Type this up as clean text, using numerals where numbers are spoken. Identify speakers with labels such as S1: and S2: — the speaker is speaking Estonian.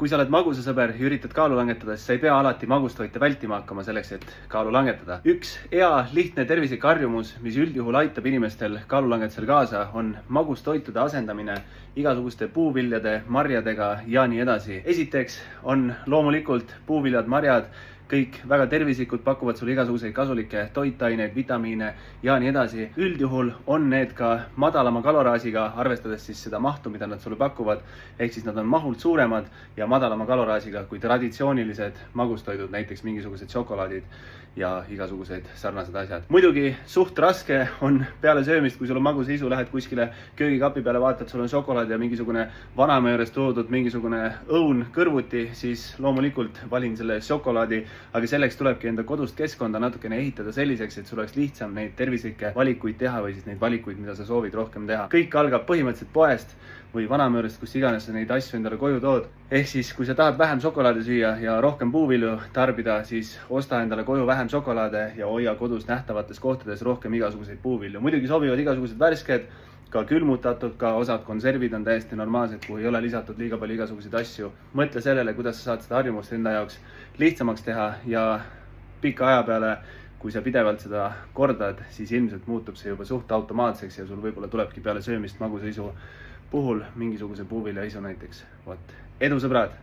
S1: Kui sa oled magusasõber ja üritad kaalu langetada, siis sa ei pea alati magustoite vältima hakkama selleks, et kaalu langetada. Üks hea, lihtne tervislik harjumus, mis üldjuhul aitab inimestel kaalulangetusel kaasa, on magustoitude asendamine igasuguste puuviljade, marjadega ja nii edasi. Esiteks on loomulikult puuviljad, marjad, kõik väga tervislikud, pakuvad sulle igasuguseid kasulikke toitaineid, vitamiine ja nii edasi. Üldjuhul on need ka madalama kaloraasiga, arvestades siis seda mahtu, mida nad sulle pakuvad. Ehk siis nad on mahult suuremad ja madalama kaloraasiga kui traditsioonilised magustoidud, näiteks mingisugused šokolaadid ja igasugused sarnased asjad. Muidugi suht raske on peale söömist, kui sul on magusaisu, lähed kuskile köögikapi peale, vaatad, sul on šokolaad ja mingisugune vanaema juures toodud mingisugune õun kõrvuti, siis loomulikult valin selle šokolaadi. Aga selleks tulebki enda kodust keskkonda natukene ehitada selliseks, et sul oleks lihtsam neid tervislikke valikuid teha või siis neid valikuid, mida sa soovid rohkem teha. Kõik algab põhimõtteliselt poest või vanaema juurest, kus iganes sa neid asju endale koju tood. Ehk siis, kui sa tahad vähem šokolaadi süüa ja rohkem puuvilju tarbida, siis osta endale koju vähem šokolaade ja hoia kodus nähtavates kohtades rohkem igasuguseid puuvilju. Muidugi sobivad igasugused värsked, ka külmutatud, ka osad konservid on täiesti normaalsed, kuhu ei ole lisatud liiga palju igasuguseid asju. Mõtle sellele, kuidas sa saad seda harjumust enda jaoks lihtsamaks teha ja pika aja peale, kui sa pidevalt seda kordad, siis ilmselt muutub see juba suht automaatseks ja sul võib-olla tulebki peale söömist magusaisu puhul mingisuguse puuviljaisu näiteks. Edu, sõbrad!